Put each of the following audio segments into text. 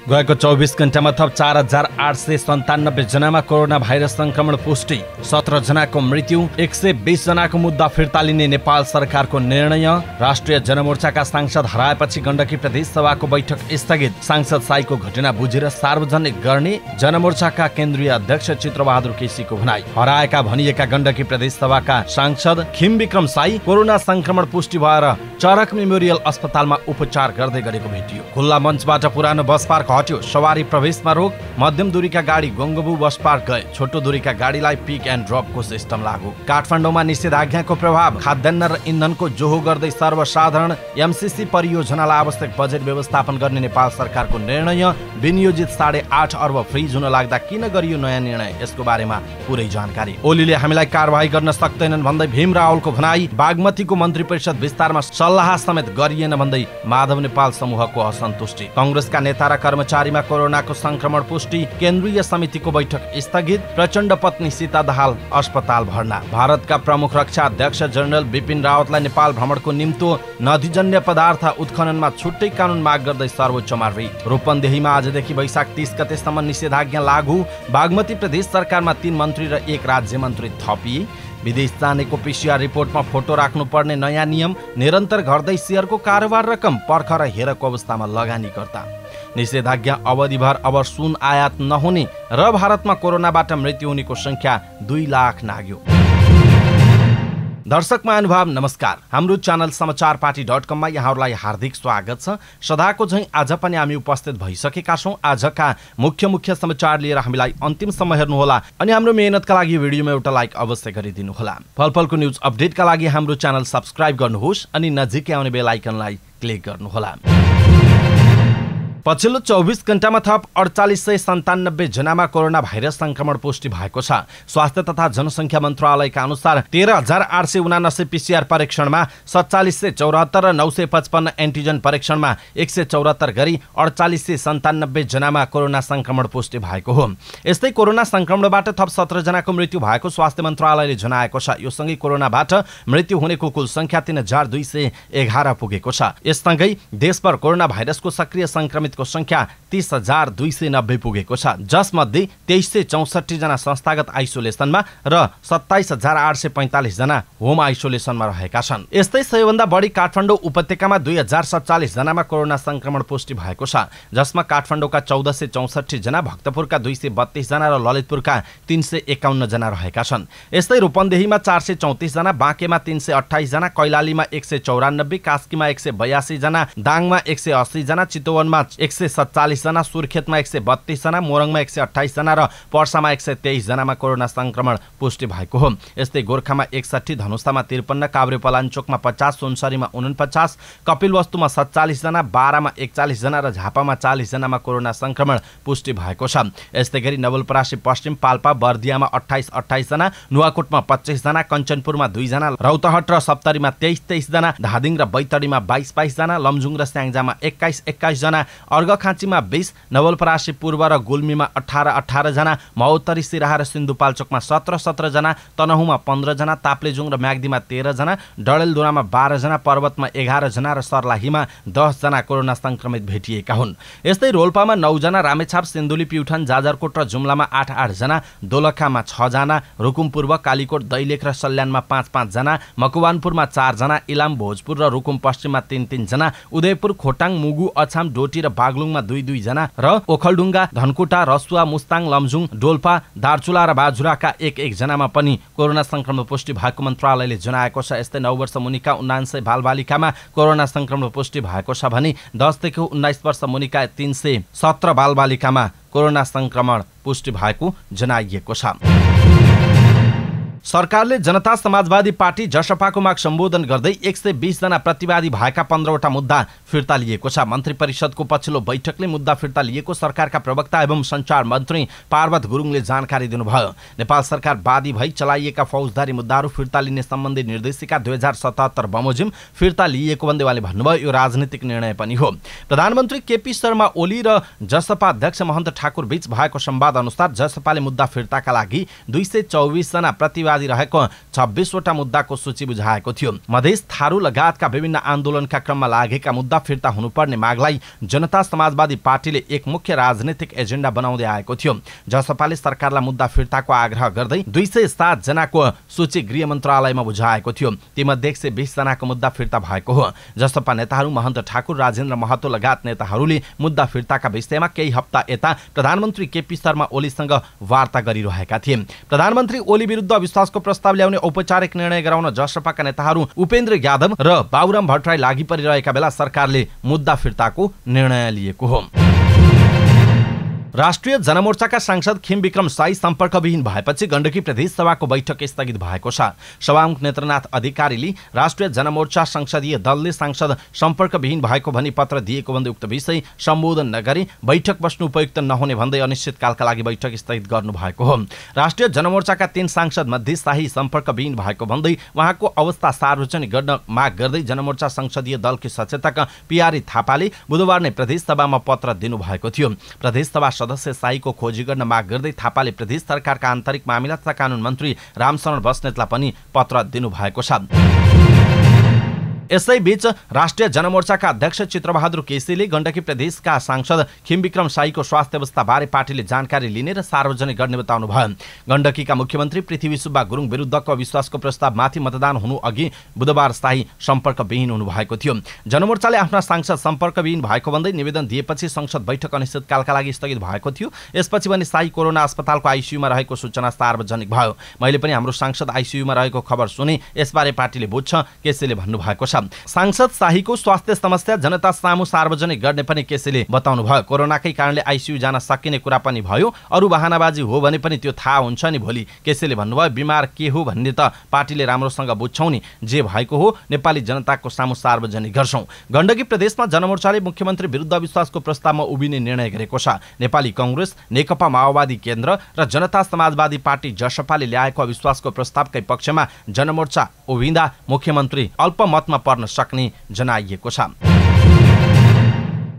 गएको 24 घण्टामा थप 4897 जनामा कोरोना भाइरस संक्रमण पुष्टि, 17 जनाको मृत्यु, 120 जनाको मुद्दा फिर्ता लिने नेपाल सरकारको निर्णय। राष्ट्रिय जनमोर्चाका सांसद हराएपछि गण्डकी प्रदेश सभाको बैठक स्थगित, सांसद साईको घटना बुझेर सार्वजनिक गर्ने जनमोर्चाका केन्द्रीय अध्यक्ष चित्रबहादुर केसीको भनाई। हराएका भनिएका गण्डकी प्रदेश सभाका सांसद खिम विक्रम साई कोरोना संक्रमण पुष्टि भएर चरक मेमोरियल अस्पतालमा उपचार गर्दै गरेको भेटियो। खुल्ला मञ्चबाट पुरानो बस पार्क हट्यो, सवारी प्रवेशमा रोक, मध्यम दूरीका गाडी गङ्गबु बस पार्क गए, छोटो दूरीका गाडीलाई पिक एन्ड ड्रपको सिस्टम लागू। काठमाडौँमा निषेधाज्ञाको प्रभाव, खाद्यान्न र इन्धनको जोहो गर्दै सर्वसाधारण एमसीसी परियोजनालाई आवश्यक बजेट व्यवस्थापन गर्ने नेपाल सरकारको निर्णय। विनियोजित 8.5 अर्ब फ्रिज हुन लाग्दा किन गरियो नयाँ निर्णय, यसको बारेमा पुरै जानकारी। ओलीले हामीलाई कारबाही गर्न सक्दैनन् भन्दै भीम रावलको भनाई। बागमतीको मन्त्री परिषद विस्तारमा सल्लाह समेत गरिएन भन्दै माधव नेपाल समूहको असन्तुष्टि। कांग्रेसका नेता र कर्मचारीमा कोरोनाको संक्रमण पुष्टि, केन्द्रीय समितिको बैठक स्थगित। प्रचण्ड पत्नी सीता दाहाल अस्पताल भर्ना। भारतका प्रमुख रक्षा अध्यक्ष जनरल बिपिन रावतलाई नेपाल भ्रमणको निम्तो। नदीजन्य पदार्थ उत्खननमा छुट्टै कानून माग गर्दै सर्वोच्चमा रिट। रूपन्देहीमा आजदेखि वैशाख 30 गतेसम्म निषेधाज्ञा लागू। बागमती प्रदेश सरकारमा 3 मन्त्री र 1 राज्य मन्त्री थपिए। विदेश जानेको पीसीआर रिपोर्टमा फोटो राख्नुपर्ने नयाँ नियम। निरन्तर घट्दै शेयरको कारोबार रकम पर्ख र हेरको अवस्थामा लगानीकर्ता। निषेधाज्ञा अवधिभर अब सुन आयात नहुने र भारतमा कोरोनाबाट मृत्यु हुनेको संख्या 2 लाख नाग्यो। दर्शक महानुभाव नमस्कार, हाम्रो च्यानल समाचारपाटी.com मा यहाँहरूलाई हार्दिक स्वागत छ। सदाको झैं आज पनि हामी उपस्थित भइसकेका छौं। आजका मुख्य समाचार लिएर हामीलाई अन्तिमसम्म हेर्नुहोला अनि हाम्रो मेहनतका लागि भिडियोमा एउटा लाइक अवश्य गरिदिनुहोला। फलफलको न्यूज अपडेटका लागि हाम्रो च्यानल सब्स्क्राइब गर्नुहोस् अनि नजिकै आउने बेल आइकनलाई क्लिक गर्नुहोला। पछिल्लो 24 घण्टामा थप 4897 जनामा कोरोना भाइरस संक्रमण पुष्टि भएको छ। स्वास्थ्य तथा जनसङ्ख्या मन्त्रालयका अनुसार 13879 पीसीआर परीक्षणमा 4774 र 955 एन्टिजन परीक्षणमा 174 गरी 4897 जनामा कोरोना संक्रमण पुष्टि भएको हो। यस्तै कोरोना संक्रमणबाट थप 17 जनाको मृत्यु भएको स्वास्थ्य मन्त्रालयले जनाएको छ। यो सँगै कोरोनाबाट मृत्यु हुनेको कुल संख्या 3211 पुगेको छ। यससँगै देशभर कोरोना भाइरसको सक्रिय संक्रमित को संख्या 30290 पुगेको छ, जसमध्ये 2364 जना संस्थागत आइसोलेसनमा र 27845 जना होम आइसोलेसनमा रहेका छन्। यस्तै सबैभन्दा बढी काठमाडौँ उपत्यकामा 2047 जनामा कोरोना संक्रमण पुष्टि भएको छ, जसमा काठमाडौँका 1464 जना, भक्तपुरका 232 जना र ललितपुरका 351 जना रहेका छन्। यस्तै रूपन्देहीमा 434 जना, बाँकेमा 328 जना, कैलालीमा 194, कास्कीमा 182 जना, दाङमा 180 जना, चितवनमा 147 जना, सुर्खेतमा 132 जना, मोरङमा 128 जना र पर्सामा 123 जनामा कोरोना संक्रमण पुष्टि भएको हो। यस्तै गोर्खामा 61, धनुषामा 53, काभ्रेपलाञ्चोकमा 50, सुनसरीमा 49, कपिलवस्तुमा 47 जना, बारामा 41 जना र झापामा 40 जनामा कोरोना संक्रमण पुष्टि भएको छ। यस्तै गरी नवलपरासी पश्चिम, पाल्पा, बर्दियामा 28 जना, नुवाकोटमा 25 जना, कञ्चनपुरमा 2 जना, रौतहट र सप्तरीमा 23 जना, धादिङ र बैतडीमा 22 जना, लमजुङ र स्याङ्जामा 21 जना, अर्घखाँचीमा 20, नवलपरासी पूर्व र गुल्मीमा 18 जना, महोत्तरी, सिराहा र सिन्धुपाल्चोकमा 17 जना, तनहुँमा 15 जना, ताप्लेजुङ र म्याग्दीमा 13 जना, डडेलधुरामा 12 जना, पर्वतमा 11 जना र सर्लाहीमा 10 जना कोरोना संक्रमित भेटिएका हुन्। यस्तै रोल्पामा 9 जना, रामेछाप, सिन्धुली, प्युठान, जाजरकोट र जुम्लामा 8 जना, दोलखामा 6 जना, रुकुम पूर्व, कालीकोट, दैलेख र सल्यानमा 5 जना, मकवानपुरमा 4 जना, इलाम, भोजपुर र रुकुम पश्चिममा 3 जना, उदयपुर, खोटाङ, मुगु, अछाम, डोटी र बागलुङमा 2 जना र ओखलढुङ्गा, धनकुटा, रसुवा, मुस्ताङ, लमजुङ, डोल्पा, दार्चुला र बाजुराका 1 जनामा पनि कोरोना संक्रमण पुष्टि भएको मन्त्रालयले जनाएको छ। यस्तै 9 वर्ष मुनिका 79 बालबालिकामा कोरोना संक्रमण पुष्टि भएको छ भने 10 देखि 19 वर्ष मुनिका 317 बालबालिकामा कोरोना संक्रमण पुष्टि भएको जनाइएको छ। सरकारले जनता समाजवादी पार्टी जसपाको माग सम्बोधन गर्दै 120 जना प्रतिवादी भएका 15वटा मुद्दा फिर्ता लिएको छ। मन्त्री परिषदको पछिल्लो बैठकले मुद्दा फिर्ता लिएको सरकारका प्रवक्ता एवं सञ्चार मन्त्री पार्वत गुरुङले जानकारी दिनुभयो। नेपाल सरकार वादी भई चलाइएका फौजदारी मुद्दाहरू फिर्ता लिने सम्बन्धी निर्देशिका 2077 बमोजिम फिर्ता लिएको भन्दै उहाँले भन्नुभयो, यो राजनीतिक निर्णय पनि हो। प्रधानमन्त्री केपी शर्मा ओली र जसपा अध्यक्ष महन्त ठाकुर बीच भएको संवाद अनुसार जसपाले मुद्दा फिर्ताका लागि 224 जना प्रतिवादी विवादी रहेको 26 वटा मुद्दाको सूची बुझाएको थियो। मधेस, थारू लगायतका विभिन्न आन्दोलनका क्रममा लागेका मुद्दा फिर्ता हुनुपर्ने मागलाई जनता समाजवादी पार्टीले एक मुख्य राजनीतिक एजेन्डा बनाउँदै आएको थियो। जसपाले सरकारलाई मुद्दा फिर्ताको आग्रह गर्दै 207 जनाको सूची गृह मन्त्रालयमा बुझाएको थियो। तीमध्ये 120 जनाको मुद्दा फिर्ता भएको हो। जसपा नेताहरू महन्त ठाकुर, राजेन्द्र महतो लगायत नेताहरूले मुद्दा फिर्ताका विषयमा केही हप्ता यता प्रधानमन्त्री केपी शर्मा ओलीसँग वार्ता गरिरहेका थिए। प्रधानमन्त्री ओली विरुद्ध अविश्वासको प्रस्ताव ल्याउने औपचारिक निर्णय गराउन जसपाका नेताहरू उपेन्द्र यादव र बाबुराम भट्टराई लागि परिरहेका बेला सरकारले मुद्दा फिर्ताको निर्णय लिएको हो। राष्ट्रिय जनमोर्चाका सांसद खिमविक्रम साई सम्पर्कविहीन भएपछि गण्डकी प्रदेश सभाको बैठक स्थगित भएको छ। सभामुख नेत्रनाथ अधिकारीले राष्ट्रिय जनमोर्चा संसदीय दलले सांसद सम्पर्कविहीन भएको भनी पत्र दिएको भन्दै उक्त विषय सम्बोधन नगरी बैठक बस्नु उपयुक्त नहुने भन्दै अनिश्चितकालका लागि बैठक स्थगित गर्नु भएको हो। राष्ट्रिय जनमोर्चाका 3 सांसद मध्ये शाही सम्पर्कविहीन भएको भन्दै उहाँको अवस्था सार्वजनिक गर्न माग गर्दै जनमोर्चा संसदीय दलकी सचेतक पिआरई थापाले बुधबार नै प्रदेश सभामा पत्र दिनुभएको थियो। प्रदेश सभा सदस्य शाहीको खोजी गर्न माग गर्दै थापाले प्रदेश सरकारका आन्तरिक मामिला तथा कानून मन्त्री रामशरण बस्नेतलाई पनि पत्र दिनुभएको छ। यसैबीच राष्ट्रिय जनमोर्चाका अध्यक्ष चित्रबहादुर केसीले गण्डकी प्रदेशका सांसद खिमविक्रम साईको स्वास्थ्य अवस्थाबारे पार्टीले जानकारी लिने र सार्वजनिक गर्ने बताउनु भयो। गण्डकीका मुख्यमन्त्री पृथ्वी सुब्बा गुरुङ विरुद्धको अविश्वासको प्रस्तावमाथि मतदान हुनु अघि बुधबार शाही सम्पर्कविहीन हुनुभएको थियो। जनमोर्चाले आफ्ना सांसद सम्पर्कविहीन भएको भन्दै निवेदन दिएपछि संसद बैठक अनिश्चितकालका लागि स्थगित भएको थियो। यसपछि भने शाही कोरोना अस्पतालको आइसियुमा रहेको सूचना सार्वजनिक भयो। मैले पनि हाम्रो सांसद आइसियुमा रहेको खबर सुने, यसबारे पार्टीले बुझ्छ, केसीले भन्नुभएको छ। सांसद शाहीको स्वास्थ्य समस्या जनता सामु सार्वजनिक गर्ने पनि केसीले बताउनु भयो। कोरोनाकै कारणले आइसियु जान सकिने कुरा पनि भयो। अरू बहानाबाजी हो भने पनि त्यो थाहा हुन्छ नि भोलि, केसीले भन्नुभयो। बिमार के हो भन्ने त पार्टीले राम्रोसँग बुझ्छौँ नि, जे भएको हो नेपाली जनताको सामु सार्वजनिक गर्छौँ। गण्डकी प्रदेशमा जनमोर्चाले मुख्यमन्त्री विरुद्ध अविश्वासको प्रस्तावमा उभिने निर्णय गरेको छ। नेपाली कांग्रेस, नेकपा माओवादी केन्द्र र जनता समाजवादी पार्टी जसपाले ल्याएको अविश्वासको प्रस्तावकै पक्षमा जनमोर्चा उभिँदा मुख्यमन्त्री अल्पमतमा पर्न सक्ने जनाइएको छ।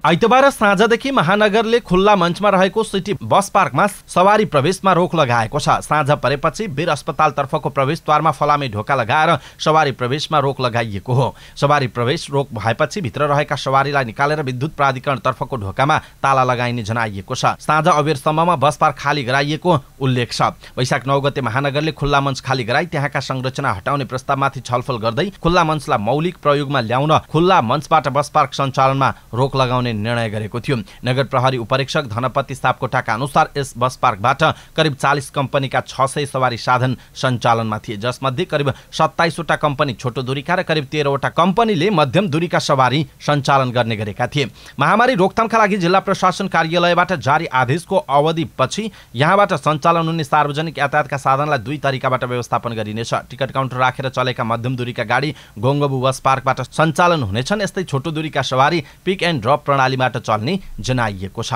आइतबार साँझदेखि महानगरले खुल्ला मञ्चमा रहेको सिटी बस पार्कमा सवारी प्रवेशमा रोक लगाएको छ। साँझ परेपछि वीर अस्पतालतर्फको प्रवेशद्वारमा फलामे ढोका लगाएर सवारी प्रवेशमा रोक लगाइएको हो। सवारी प्रवेश रोक भएपछि भित्र रहेका सवारीलाई निकालेर विद्युत प्राधिकरणतर्फको ढोकामा ताला लगाइने जनाइएको छ। साँझ अबेरसम्ममा बस पार्क खाली गराइएको उल्लेख छ। वैशाख 9 गते महानगरले खुल्ला मञ्च खाली गराई त्यहाँका संरचना हटाउने प्रस्तावमाथि छलफल गर्दै खुल्ला मञ्चलाई मौलिक प्रयोगमा ल्याउन खुल्ला मञ्चबाट बस पार्क सञ्चालनमा रोक लगाउने निर्णय गरेको थियो। नगर प्रहरी उपरीक्षक धनपति सापकोटाका अनुसार यस बस पार्कबाट करिब 40 कम्पनीका 600 सवारी साधन सञ्चालनमा थिए, जसमध्ये करिब 27 वटा कम्पनी छोटो दूरीका र करिब 13 वटा कम्पनीले मध्यम दूरीका सवारी सञ्चालन गर्ने गरेका थिए। महामारी रोकथामका लागि जिल्ला प्रशासन कार्यालयबाट जारी आदेशको अवधिपछि यहाँबाट सञ्चालन हुने सार्वजनिक यातायातका साधनलाई 2 तरिकाबाट व्यवस्थापन गरिनेछ। टिकट काउन्टर राखेर चलेका मध्यम दूरीका गाडी गोङ्गबु बस पार्कबाट सञ्चालन हुनेछन्। यस्तै छोटो दूरीका सवारी पिक एन्ड ड्रप प्रणालीबाट चल्ने जनाइएको छ।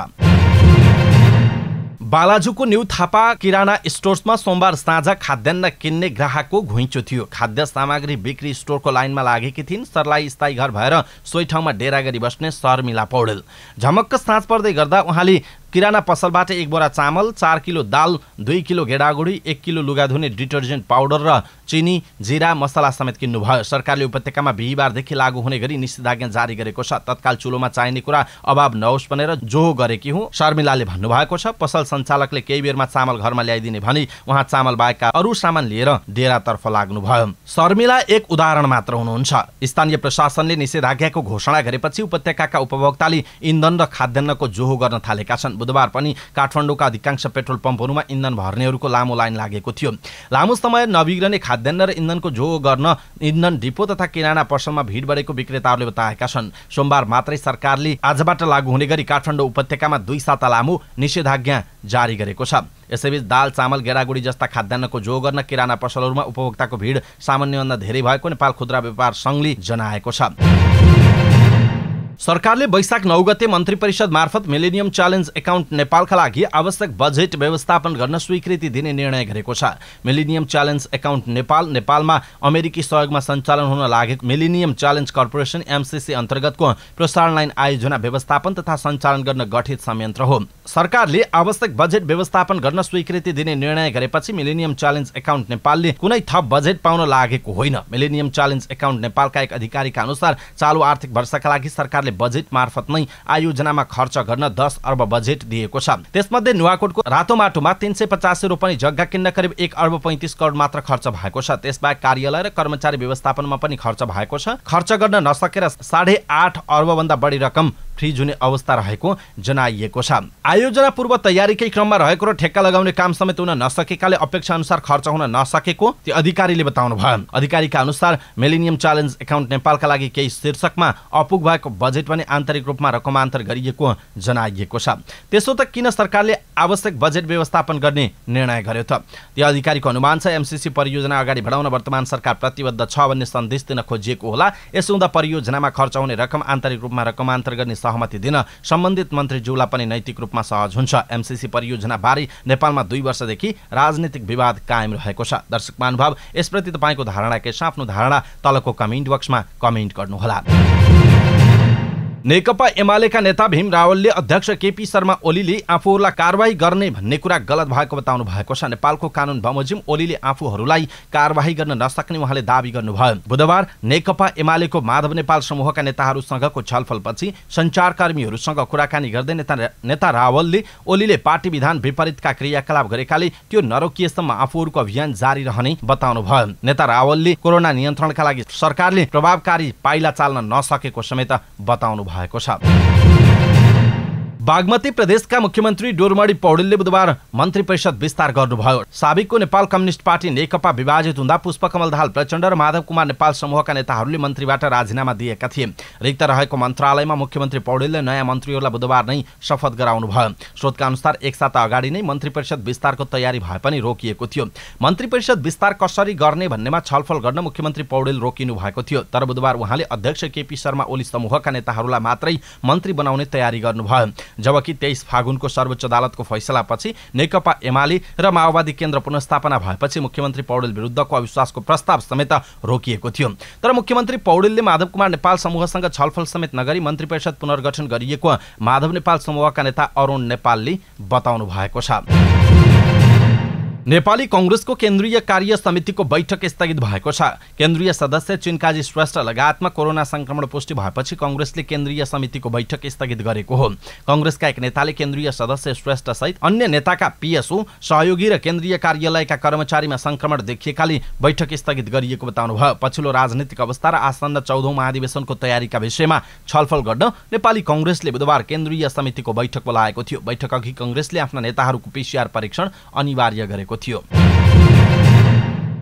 बालाजुको न्यू थापा किराना स्टोर्समा सोमबार साँझ खाद्यान्न किन्ने ग्राहकको घुइँचो थियो। खाद्य सामग्री बिक्री स्टोरको लाइनमा लागेकी थिइन्। सरलाई स्थायी घर भएर सोही ठाउँमा डेरा गरी बस्ने शर्मिला पौडेल। झमक्क साँझ पर्दै गर्दा उहाँले किराना पसलबाट 1 बोरा चामल, 4 किलो दाल, 2 किलो गेडागुडी, 1 किलो लुगा धुने डिटर्जेन्ट पाउडर र चिनी, जिरा, मसला समेत किन्नुभयो। सरकारले उपत्यकामा बिहीबारदेखि लागू हुने गरी निषेधाज्ञा जारी गरेको छ। तत्काल चुलोमा चाहिने कुरा अभाव नहोस् भनेर जोहो गरेकी हुँ, शर्मिलाले भन्नुभएको छ। पसल सञ्चालकले केही बेरमा चामल घरमा ल्याइदिने भनी उहाँ चामल बाहेकका अरू सामान लिएर डेरातर्फ लाग्नुभयो। शर्मिला एक उदाहरण मात्र हुनुहुन्छ। स्थानीय प्रशासनले निषेधाज्ञाको घोषणा गरेपछि उपत्यकाका उपभोक्ताले इन्धन र खाद्यान्नको जोहो गर्न थालेका छन्। बुधबार पनि काठमाडौँका अधिकांश पेट्रोल पम्पहरूमा इन्धन भर्नेहरूको लामो लाइन लागेको थियो। लामो समय नबिग्रने खाद्यान्न र इन्धनको जोहो गर्न इन्धन डिपो तथा किराना पसलमा भिड बढेको विक्रेताहरूले बताएका छन्। सोमबार मात्रै सरकारले आजबाट लागू हुने गरी काठमाडौँ उपत्यकामा 2 साता लामो निषेधाज्ञा जारी गरेको छ। यसैबीच दाल, चामल, गेडागुडी जस्ता खाद्यान्नको जोहो गर्न किराना पसलहरूमा उपभोक्ताको भिड सामान्यभन्दा धेरै भएको नेपाल खुद्रा व्यापार संघले जनाएको छ। सरकारले वैशाख 9 गते मन्त्री परिषद मार्फत मिलेनियम च्यालेन्ज एकाउन्ट नेपालका लागि आवश्यक बजेट व्यवस्थापन गर्न स्वीकृति दिने निर्णय गरेको छ। मिलेनियम च्यालेन्ज एकाउन्ट नेपालमा अमेरिकी सहयोगमा सञ्चालन हुन लागेको मिलेनियम च्यालेन्ज कर्पोरेसन एमसीसी अन्तर्गतको प्रसारण लाइन आयोजना व्यवस्थापन तथा सञ्चालन गर्न गठित संयन्त्र हो। सरकारले आवश्यक बजेट व्यवस्थापन गर्न स्वीकृति दिने निर्णय गरेपछि मिलेनियम च्यालेन्ज एकाउन्ट नेपालले कुनै थप बजेट पाउन लागेको होइन। मिलेनियम च्यालेन्ज एकाउन्ट नेपालका एक अधिकारीका अनुसार चालु आर्थिक वर्षका लागि सरकारले बजेट मार्फत नै आयोजनामा खर्च गर्न 10 अर्ब बजेट दिएको छ। त्यसमध्ये नुवाकोटको रातोमाटोमा 385 रोपनी जग्गा किन्न करिब 1 अर्ब 35 करोड मात्र खर्च भएको छ। त्यसबाहेक कार्यालय र कर्मचारी व्यवस्थापनमा पनि खर्च भएको छ। खर्च गर्न नसकेर 8.5 अर्ब भन्दा बढी रकम फ्रिज हुने अवस्था रहेको जनाइएको छ। आयोजना पूर्व तयारीकै क्रममा रहेको र ठेक्का लगाउने काम समेत हुन नसकेकाले अपेक्षा अनुसार खर्च हुन नसकेको त्यो अधिकारीले बताउनु भयो। अधिकारीका अनुसार मिलेनियम च्यालेन्ज एकाउन्ट नेपालका लागि केही शीर्षकमा अपुग भएको बजेट पनि आन्तरिक रूपमा रकमान्तर गरिएको जनाइएको छ। त्यसो त किन सरकारले आवश्यक बजेट व्यवस्थापन गर्ने निर्णय गर्यो त? त्यो अधिकारीको अनुमान छ एमसीसी परियोजना अगाडि बढाउन वर्तमान सरकार प्रतिबद्ध छ भन्ने सन्देश दिन खोजिएको होला। यसो हुँदा परियोजनामा खर्च हुने रकम आन्तरिक रूपमा रकमान्तर गर्ने सहमति दिन सम्बन्धित मन्त्रीज्यूलाई पनि नैतिक रूपमा सहज हुन्छ। एमसीसी परियोजना बारे नेपालमा 2 वर्षदेखि राजनीतिक विवाद कायम रहेको छ। दर्शक महानुभाव, यसप्रति तपाईँको धारणा के छ? आफ्नो धारणा तलको कमेन्ट बक्समा कमेन्ट गर्नुहोला। नेकपा एमालेका नेता भीम रावलले अध्यक्ष केपी शर्मा ओलीले आफूहरूलाई कारवाही गर्ने भन्ने कुरा गलत भएको बताउनु भएको छ। नेपालको कानुन बमोजिम ओलीले आफूहरूलाई कारवाही गर्न नसक्ने उहाँले दावी गर्नुभयो। बुधबार नेकपा एमालेको माधव नेपाल समूहका नेताहरूसँगको छलफलपछि सञ्चारकर्मीहरूसँग कुराकानी गर्दै नेता रावलले ओलीले पार्टी विधान विपरीतका क्रियाकलाप गरेकाले त्यो नरोकिएसम्म आफूहरूको अभियान जारी रहने बताउनु भयो। नेता रावलले कोरोना नियन्त्रणका लागि सरकारले प्रभावकारी पाइला चाल्न नसकेको समेत बताउनु भएको छ। बागमती प्रदेशका मुख्यमन्त्री डोरमणि पौडेलले बुधबार मन्त्री परिषद विस्तार गर्नुभयो। साबिकको नेपाल कम्युनिस्ट पार्टी नेकपा विभाजित हुँदा पुष्पकमल दाहाल प्रचण्ड र माधव कुमार नेपाल समूहका नेताहरूले मन्त्रीबाट राजीनामा दिएका थिए। रिक्त रहेको मन्त्रालयमा मुख्यमन्त्री पौडेलले नयाँ मन्त्रीहरूलाई बुधबार नै शपथ गराउनुभयो। स्रोतका अनुसार एक साता अगाडि नै मन्त्री परिषद विस्तारको तयारी भए पनि रोकिएको थियो। मन्त्री परिषद विस्तार कसरी गर्ने भन्नेमा छलफल गर्न मुख्यमन्त्री पौडेल रोकिनु भएको थियो। तर बुधबार उहाँले अध्यक्ष केपी शर्मा ओली समूहका नेताहरूलाई मात्रै मन्त्री बनाउने तयारी गर्नुभयो। जबकि 23 फागुनको सर्वोच्च अदालतको फैसलापछि नेकपा एमाले र माओवादी केन्द्र पुनर्स्थापना भएपछि मुख्यमन्त्री पौडेल विरुद्धको अविश्वासको प्रस्ताव समेत रोकिएको थियो। तर मुख्यमन्त्री पौडेलले माधव कुमार नेपाल समूहसँग छलफल समेत नगरी मन्त्री परिषद पुनर्गठन गरिएको माधव नेपाल समूहका नेता अरुण नेपालले बताउनु भएको छ। नेपाली कांग्रेसको केन्द्रीय कार्य समितिको बैठक स्थगित भएको छ। केन्द्रीय सदस्य चिनकाजी श्रेष्ठ लगायतमा कोरोना संक्रमण पुष्टि भएपछि कांग्रेसले केन्द्रीय समितिको बैठक स्थगित गरेको हो। कांग्रेसका एक नेताले केन्द्रीय सदस्य श्रेष्ठ सहित अन्य नेताका पीएसओ सहयोगी र केन्द्रीय कार्यालयका कर्मचारीमा संक्रमण देखिएकाले बैठक स्थगित गरिएको बताउनुभयो। पछिल्लो राजनीतिक अवस्था र आसन्न 14औं महाधिवेशनको तयारीका विषयमा छलफल गर्न नेपाली कांग्रेसले बुधबार केन्द्रीय समितिको बैठक बोलाएको थियो। बैठक अघि कांग्रेसले आफ्ना नेताहरूको पीसीआर परीक्षण अनिवार्य गरेको थियो।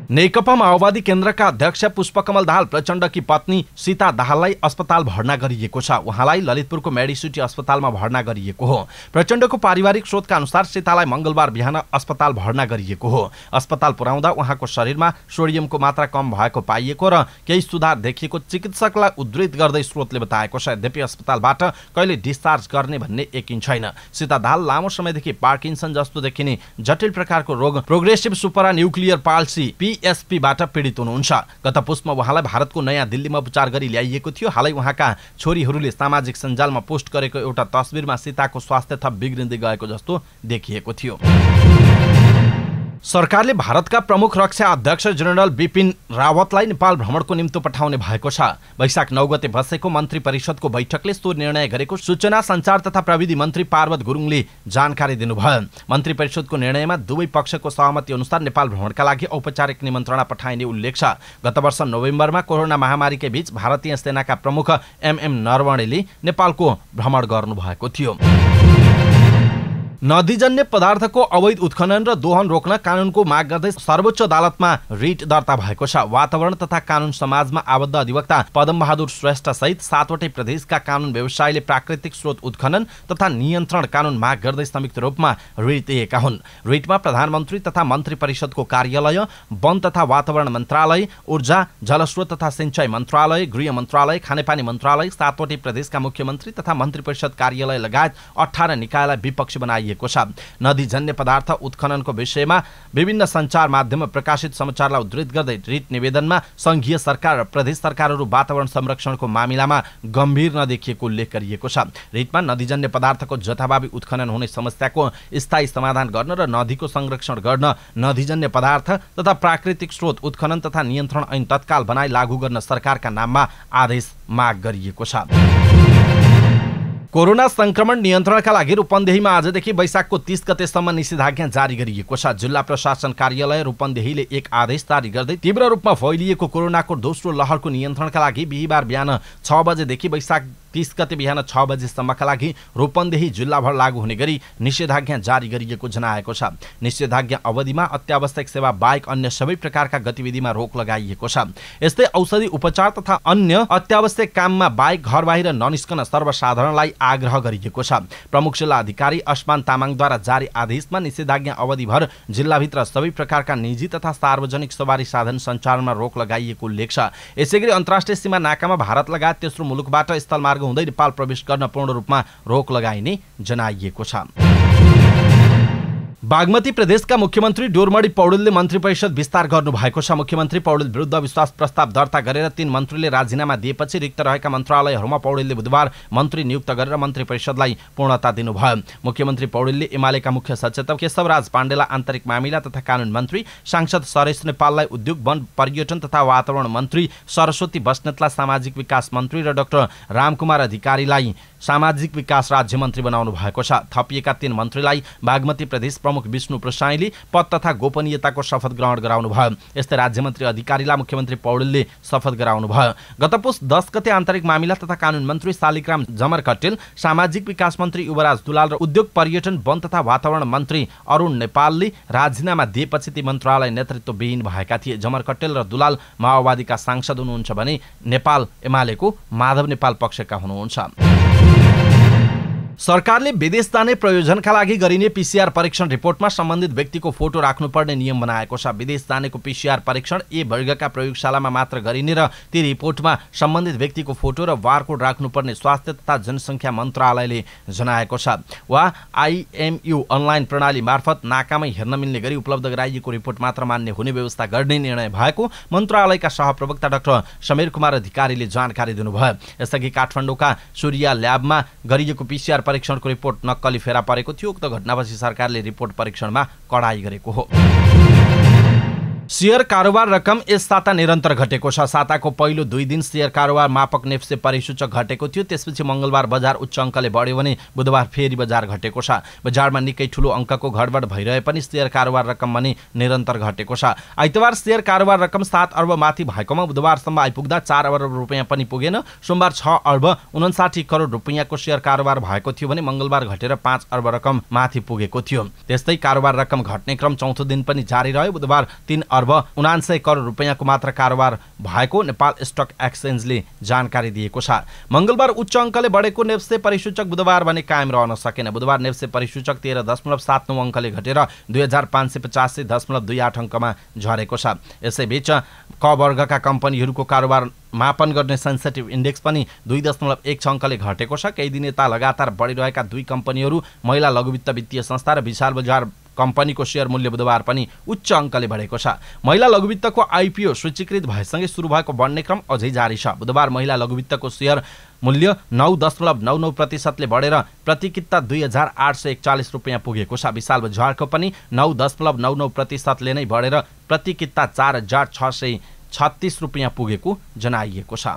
नेकपा माओवादी केन्द्रका अध्यक्ष पुष्पकमल दाहाल प्रचण्डकी पत्नी सीता दाहाललाई अस्पताल भर्ना गरिएको छ। उहाँलाई ललितपुरको मेडिसिटी अस्पतालमा भर्ना गरिएको हो। प्रचण्डको पारिवारिक स्रोतका अनुसार सीतालाई मंगलबार बिहान अस्पताल भर्ना गरिएको हो। अस्पताल पुर्याउँदा उहाँको शरीरमा सोडियमको मात्रा कम भएको पाइएको र केही सुधार देखिएको चिकित्सकलाई उद्धृत गर्दै स्रोतले बताएको छ। यद्यपि अस्पतालबाट कहिले डिस्चार्ज गर्ने भन्ने यकिन छैन। सीता दाहाल लामो समयदेखि पार्किन्सन जस्तो देखिने जटिल प्रकारको रोग प्रोग्रेसिभ सुपरा न्युक्लियर पाल्सी पीएसपीबाट पीडित हुनुहुन्छ। गत पुसमा उहाँलाई भारतको नयाँ दिल्लीमा उपचार गरी ल्याइएको थियो। हालै उहाँका छोरीहरूले सामाजिक सञ्जालमा पोस्ट गरेको एउटा तस्बिरमा सीताको स्वास्थ्य थप बिग्रिँदै गएको जस्तो देखिएको थियो। सरकारले भारतका प्रमुख रक्षा अध्यक्ष जनरल बिपिन रावतलाई नेपाल भ्रमणको निम्तो पठाउने भएको छ। वैशाख 9 गते बसेको मन्त्री परिषदको बैठकले सो निर्णय गरेको सूचना सञ्चार तथा प्रविधि मन्त्री पार्वत गुरुङले जानकारी दिनुभयो। मन्त्री परिषदको निर्णयमा दुवै पक्षको सहमति अनुसार नेपाल भ्रमणका लागि औपचारिक निमन्त्रणा पठाइने उल्लेख छ। गत वर्ष नोभेम्बरमा कोरोना महामारीकै बीच भारतीय सेनाका प्रमुख एमएम नरवणेले नेपालको भ्रमण गर्नुभएको थियो। नदीजन्य पदार्थको अवैध उत्खनन र दोहन रोक्न कानूनको माग गर्दै सर्वोच्च अदालतमा रिट दर्ता भएको छ। वातावरण तथा कानून समाजमा आबद्ध अधिवक्ता पदमबहादुर श्रेष्ठ सहित 7वटै प्रदेशका कानून व्यवसायीले प्राकृतिक स्रोत उत्खनन तथा नियन्त्रण कानून माग गर्दै संयुक्त रूपमा रिट दिएका हुन्। रिटमा प्रधानमन्त्री तथा मन्त्री परिषदको कार्यालय, वन तथा वातावरण मन्त्रालय, ऊर्जा जलस्रोत तथा सिंचाई मन्त्रालय, गृह मन्त्रालय, खानेपानी मन्त्रालय, 7वटै प्रदेशका मुख्यमन्त्री तथा मन्त्री परिषद कार्यालय लगायत 18 निकायलाई विपक्षी बनाइएको छ। नदीजन्य पदार्थ उत्खननको विषयमा विभिन्न सञ्चार माध्यममा प्रकाशित समाचारलाई उद्धृत गर्दै रिट निवेदनमा संघीय सरकार र प्रदेश सरकारहरू वातावरण संरक्षणको मामिलामा गम्भीर नदेखिएको उल्लेख गरिएको छ। रिटमा नदीजन्य पदार्थको जथाभावी उत्खनन हुने समस्याको स्थायी समाधान गर्न र नदीको संरक्षण गर्न नदीजन्य पदार्थ तथा प्राकृतिक स्रोत उत्खनन तथा नियन्त्रण ऐन तत्काल बनाई लागू गर्न सरकारका नाममा आदेश माग गरिएको छ। कोरोना संक्रमण नियन्त्रणका लागि रूपन्देहीमा आजदेखि वैशाखको 30 गतेसम्म निषेधाज्ञा जारी गरिएको छ। जिल्ला प्रशासन कार्यालय रूपन्देहीले एक आदेश जारी गर्दै तीव्र रूपमा फैलिएको कोरोनाको दोस्रो लहरको नियन्त्रणका लागि बिहीबार बिहान 6 बजेदेखि वैशाख 30 गते बिहान 6 बजेसम्मका लागि रूपन्देही जिल्लाभर लागू हुने गरी निषेधाज्ञा जारी गरिएको जनाएको छ। निषेधाज्ञा अवधिमा अत्यावश्यक सेवा बाहेक अन्य सबै प्रकारका गतिविधिमा रोक लगाइएको छ। यस्तै औषधि उपचार तथा अन्य अत्यावश्यक काममा बाहेक घर बाहिर ननिस्कन सर्वसाधारणलाई आग्रह गरिएको छ। प्रमुख जिल्ला अधिकारी अस्मान तामाङद्वारा जारी आदेशमा निषेधाज्ञा अवधिभर जिल्लाभित्र सबै प्रकारका निजी तथा सार्वजनिक सवारी साधन सञ्चालनमा रोक लगाइएको उल्लेख छ। यसैगरी अन्तर्राष्ट्रिय सीमा नाकामा भारत लगायत तेस्रो मुलुकबाट स्थलमार्ग हुँदै नेपाल प्रवेश गर्न पूर्ण रूपमा रोक लगाइने जनाइएको छ। बागमती प्रदेशका मुख्यमन्त्री डोरमणी पौडेलले मन्त्री परिषद विस्तार गर्नुभएको छ। मुख्यमन्त्री पौडेल विरुद्ध विश्वास प्रस्ताव दर्ता गरेर 3 मन्त्रीले राजीनामा दिएपछि रिक्त रहेका मन्त्रालयहरूमा पौडेलले बुधबार मन्त्री नियुक्त गरेर मन्त्री परिषदलाई पूर्णता दिनुभयो। मुख्यमन्त्री पौडेलले एमालेका मुख्य सचेतक केशवराज पाण्डेलाई आन्तरिक मामिला तथा कानून मन्त्री, सांसद सरेश नेपाललाई उद्योग वन पर्यटन तथा वातावरण मन्त्री, सरस्वती बस्नेतलाई सामाजिक विकास मन्त्री र डाक्टर रामकुमार अधिकारीलाई सामाजिक विकास राज्य मन्त्री बनाउनु भएको छ। थपिएका 3 मन्त्रीलाई बागमती प्रदेश प्रमुख विष्णु प्रसाईले पद तथा गोपनीयताको शपथ ग्रहण गराउनु भयो। यस्तै राज्य मन्त्री अधिकारीलाई मुख्यमन्त्री पौडेलले शपथ गराउनु भयो। गत पुस 10 गते आन्तरिक मामिला तथा कानून मन्त्री शालिग्राम जमरकटेल, सामाजिक विकास मन्त्री युवराज दुलाल र उद्योग पर्यटन वन तथा वातावरण मन्त्री अरुण नेपालले राजीनामा दिएपछि ती मन्त्रालय नेतृत्वविहीन भएका थिए। जमरकटेल र दुलाल माओवादीका सांसद हुनुहुन्छ भने नेपाल एमालेको माधव नेपाल पक्षका हुनुहुन्छ। सरकारले विदेश जाने प्रयोजनका लागि गरिने पीसीआर परीक्षण रिपोर्टमा सम्बन्धित व्यक्तिको फोटो राख्नुपर्ने नियम बनाएको छ। विदेश जानेको पीसीआर परीक्षण ए वर्गका प्रयोगशालामा मात्र गरिने र ती रिपोर्टमा सम्बन्धित व्यक्तिको फोटो र बारकोड राख्नुपर्ने स्वास्थ्य तथा जनसङ्ख्या मन्त्रालयले जनाएको छ। वा आइएमयू अनलाइन प्रणाली मार्फत नाकामै हेर्न मिल्ने गरी उपलब्ध गराइएको रिपोर्ट मात्र मान्य हुने व्यवस्था गर्ने निर्णय भएको मन्त्रालयका सहप्रवक्ता डाक्टर समीर कुमार अधिकारीले जानकारी दिनुभयो। यसअघि काठमाडौँका सूर्या ल्याबमा गरिएको पीसीआर परीक्षणको रिपोर्ट नक्कली फेरा परेको थियो। उक्त घटनापछि सरकारले रिपोर्ट परीक्षणमा कडाई गरेको हो। शेयर कारोबार रकम यस साता निरन्तर घटेको छ। साताको पहिलो 2 दिन शेयर कारोबार मापक नेप्से परिसूचक घटेको थियो। त्यसपछि मंगलबार बजार उच्च अङ्कले बढ्यो भने बुधबार फेरि बजार घटेको छ। बजारमा निकै ठूलो अङ्कको घटबड भइरहे पनि शेयर कारोबार रकम भने निरन्तर घटेको छ। आइतबार शेयर कारोबार रकम 7 अर्ब माथि भएकोमा बुधबारसम्म आइपुग्दा 4 अर्ब रुपैयाँ पनि पुगेन। सोमबार 6 अर्ब 59 करोड रुपैयाँको शेयर कारोबार भएको थियो भने मंगलबार घटेर 5 अर्ब रकम माथि पुगेको थियो। त्यस्तै कारोबार रकम घट्ने क्रम चौथो दिन पनि जारी रह्यो। बुधबार 3 अर्ब 79 करोड रुपैयाँको मात्र कारोबार भएको नेपाल स्टक एक्सचेन्जले जानकारी दिएको छ। मंगलबार उच्च अङ्कले बढेको नेप्से परिसूचक बुधबार भने कायम रहन सकेन। बुधबार नेप्से परिसूचक 13.79 अङ्कले घटेर 2585.28 अङ्कमा झरेको छ। यसैबीच क वर्गका कम्पनीहरूको कारोबार मापन गर्ने सेन्सिटिभ इन्डेक्स पनि 2.16 अङ्कले घटेको छ। केही दिन यता लगातार बढिरहेका 2 कम्पनीहरू महिला लघुवित्त वित्तीय संस्था र विशाल बजार कम्पनीको शेयर मूल्य बुधबार पनि उच्च अङ्कले बढेको छ। महिला लघुवित्तको आइपिओ स्वीकृत भएसँगै सुरु भएको बढ्ने क्रम अझै जारी छ। बुधबार महिला लघुवित्तको शेयर मूल्य 9.99% बढेर प्रति किता 2841 रुपैयाँ पुगेको छ। विशाल बजारको पनि 9.99% नै बढेर प्रति किता 4636 रुपैयाँ पुगेको जनाइएको छ।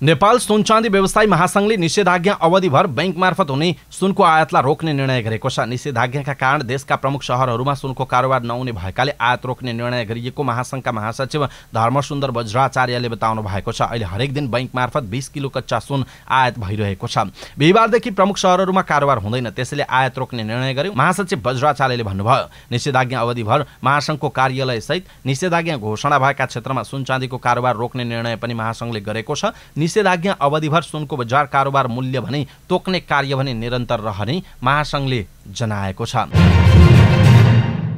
नेपाल सुन चाँदी व्यवसायी महासंघले निषेधाज्ञा अवधिभर बैंक मार्फत हुने सुनको आयातलाई रोक्ने निर्णय गरेको छ। निषेधाज्ञाका कारण देशका प्रमुख शहरहरूमा सुनको कारोबार नहुने भएकाले आयात रोक्ने निर्णय गरिएको महासंघका महासचिव धर्मसुन्दर वज्राचार्यले बताउनु भएको छ। अहिले हरेक दिन बैंक मार्फत 20 किलो कच्चा सुन आयात भइरहेको छ। बिहिबारदेखि प्रमुख शहरहरूमा कारोबार हुँदैन, त्यसैले आयात रोक्ने निर्णय गर्यो। महासचिव वज्राचार्यले भन्नुभयो, निषेधाज्ञा अवधिभर महासंघको कार्यालय सहित निषेधाज्ञा घोषणा भएका क्षेत्रमा सुन चाँदीको कारोबार रोक्ने निर्णय पनि महासंघले गरेको छ। निषेधाज्ञा अवधिभर सुनको बजार कारोबार मूल्य भने तोक्ने कार्य भने निरन्तर रहने महासंघले जनाएको छ।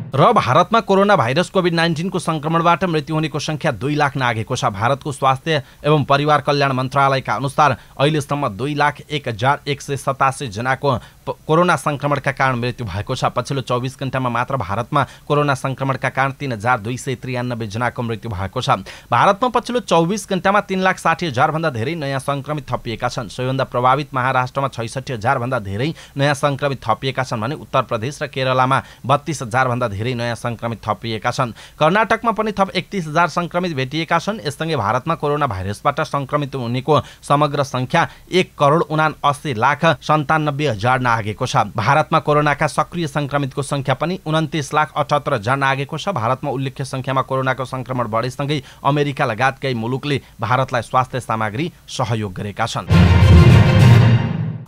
र भारतमा कोरोना भाइरस कोभिड-19 को संक्रमणबाट मृत्यु हुनेको संख्या 2 लाख नागेको छ। भारतको स्वास्थ्य एवं परिवार कल्याण मन्त्रालयका अनुसार अहिलेसम्म 2,01,187 जनाको कोरोना संक्रमणका कारण मृत्यु भएको छ। पछिल्लो 24 घण्टामा मात्र भारतमा कोरोना संक्रमणका कारण 3,293 जनाको मृत्यु भएको छ। भारतमा पछिल्लो 24 घण्टामा 3,60,000 भन्दा धेरै नयाँ संक्रमित थपिएका छन्। सबैभन्दा प्रभावित महाराष्ट्रमा 66,000 भन्दा धेरै नयाँ संक्रमित थपिएका छन् भने उत्तर प्रदेश र केरलामा 32,000 भन्दा धेरै नयाँ संक्रमित थपिएका छन्। कर्नाटकमा पनि थप 31,000 संक्रमित भेटिएका छन्। यससँगै भारतमा कोरोना भाइरसबाट संक्रमित हुनेको समग्र संख्या 1,79,97,000 नागेको छ। भारतमा कोरोनाका सक्रिय संक्रमितको संख्या पनि 29,78,000 नागेको छ। भारतमा उल्लेख्य संख्यामा कोरोनाको संक्रमण बढेसँगै अमेरिका लगायत केही मुलुकले भारतलाई स्वास्थ्य सामग्री सहयोग गरेका छन्।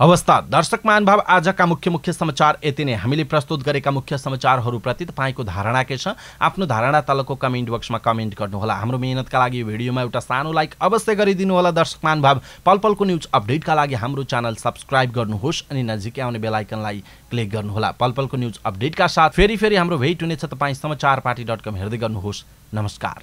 अवस्था दर्शक महानुभाव, आजका मुख्य समाचार यति नै। हामीले प्रस्तुत गरेका मुख्य समाचारहरूप्रति तपाईको धारणा के छ? आफ्नो धारणा तलको कमेन्ट बक्समा कमेन्ट गर्नुहोला। हाम्रो मेहनतका लागि भिडियोमा एउटा सानो लाइक अवश्य गरिदिनु होला। दर्शक महानुभाव, पलपलको न्यूज अपडेटका लागि हाम्रो च्यानल सब्स्क्राइब गर्नुहोस् अनि नजिकै आउने बेल आइकनलाई क्लिक गर्नुहोला। पलपलको न्यूज अपडेटका साथ फेरि हाम्रो भेट हुनेछ। तपाई समाचारपाटी.com हेर्दै गर्नुहोस्। नमस्कार।